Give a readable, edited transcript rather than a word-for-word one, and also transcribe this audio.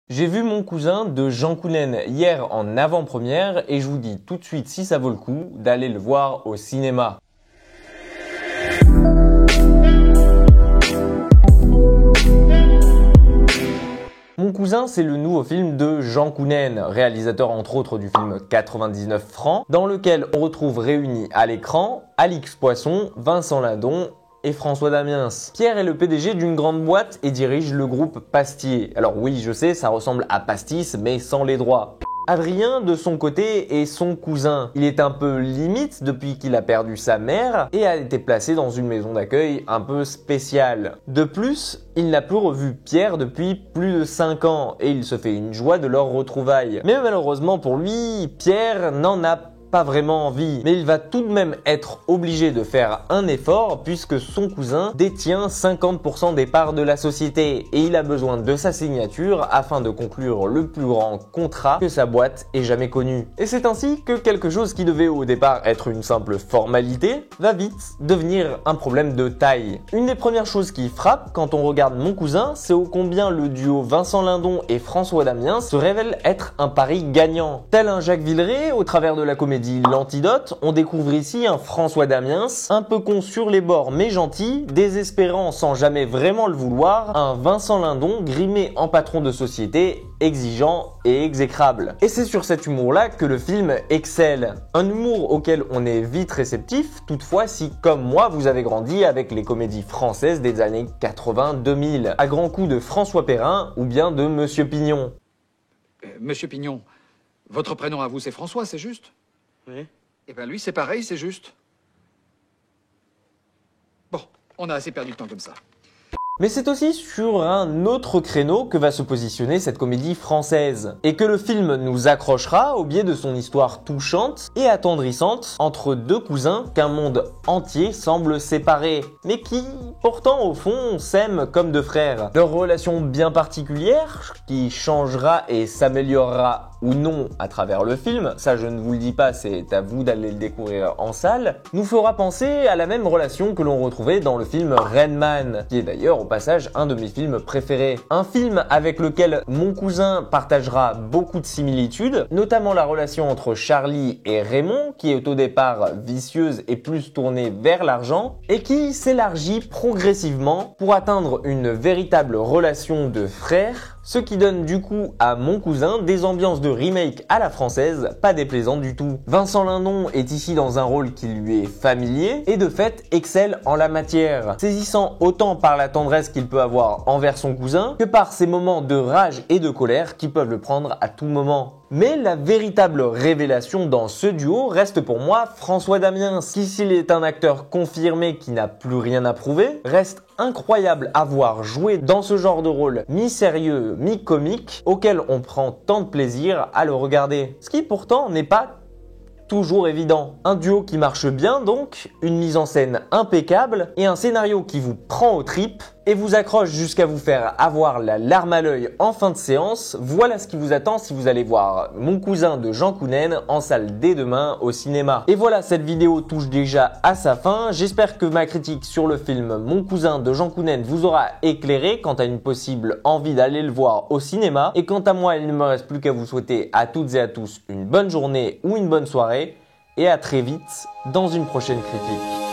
J'ai vu Mon cousin de Jean Kounen hier en avant-première et je vous dis tout de suite si ça vaut le coup d'aller le voir au cinéma. Mon cousin, c'est le nouveau film de Jean Kounen, réalisateur entre autres du film 99 francs, dans lequel on retrouve réunis à l'écran Alix Poisson, Vincent Lindon et François Damiens. Pierre est le PDG d'une grande boîte et dirige le groupe Pastier. Alors oui, je sais, ça ressemble à Pastis, mais sans les droits. Adrien, de son côté, est son cousin. Il est un peu limite depuis qu'il a perdu sa mère et a été placé dans une maison d'accueil un peu spéciale. De plus, il n'a plus revu Pierre depuis plus de 5 ans et il se fait une joie de leur retrouvaille. Mais malheureusement pour lui, Pierre n'en a pas vraiment envie, mais il va tout de même être obligé de faire un effort puisque son cousin détient 50% des parts de la société et il a besoin de sa signature afin de conclure le plus grand contrat que sa boîte ait jamais connu. Et c'est ainsi que quelque chose qui devait au départ être une simple formalité va vite devenir un problème de taille. Une des premières choses qui frappe quand on regarde Mon cousin, c'est ô combien le duo Vincent Lindon et François Damiens se révèle être un pari gagnant. Tel un Jacques Villeray au travers de la comédie L'Antidote, on découvre ici un François Damiens, un peu con sur les bords mais gentil, désespérant sans jamais vraiment le vouloir, un Vincent Lindon grimé en patron de société, exigeant et exécrable. Et c'est sur cet humour-là que le film excelle. Un humour auquel on est vite réceptif, toutefois si, comme moi, vous avez grandi avec les comédies françaises des années 80-2000, à grands coups de François Perrin ou bien de Monsieur Pignon. Monsieur Pignon, votre prénom à vous c'est François, c'est juste? Oui. Eh ben lui c'est pareil, c'est juste. Bon, on a assez perdu de temps comme ça. Mais c'est aussi sur un autre créneau que va se positionner cette comédie française, et que le film nous accrochera au biais de son histoire touchante et attendrissante entre deux cousins qu'un monde entier semble séparer, mais qui, pourtant au fond, s'aiment comme deux frères. Leur relation bien particulière, qui changera et s'améliorera ou non à travers le film, ça je ne vous le dis pas, c'est à vous d'aller le découvrir en salle, nous fera penser à la même relation que l'on retrouvait dans le film Rain Man, qui est d'ailleurs au passage un de mes films préférés. Un film avec lequel Mon cousin partagera beaucoup de similitudes, notamment la relation entre Charlie et Raymond, qui est au départ vicieuse et plus tournée vers l'argent, et qui s'élargit progressivement pour atteindre une véritable relation de frères, ce qui donne du coup à Mon cousin des ambiances de remake à la française, pas déplaisant du tout. Vincent Lindon est ici dans un rôle qui lui est familier et de fait excelle en la matière, saisissant autant par la tendresse qu'il peut avoir envers son cousin que par ses moments de rage et de colère qui peuvent le prendre à tout moment. Mais la véritable révélation dans ce duo reste pour moi François Damiens, qui s'il est un acteur confirmé qui n'a plus rien à prouver, reste incroyable à voir jouer dans ce genre de rôle mi-sérieux, mi-comique, auquel on prend tant de plaisir à le regarder. Ce qui pourtant n'est pas toujours évident. Un duo qui marche bien donc, une mise en scène impeccable et un scénario qui vous prend aux tripes et vous accroche jusqu'à vous faire avoir la larme à l'œil en fin de séance. Voilà ce qui vous attend si vous allez voir Mon cousin de Jean Kounen en salle dès demain au cinéma. Et voilà, cette vidéo touche déjà à sa fin. J'espère que ma critique sur le film Mon cousin de Jean Kounen vous aura éclairé quant à une possible envie d'aller le voir au cinéma. Et quant à moi, il ne me reste plus qu'à vous souhaiter à toutes et à tous une bonne journée ou une bonne soirée. Et à très vite dans une prochaine critique.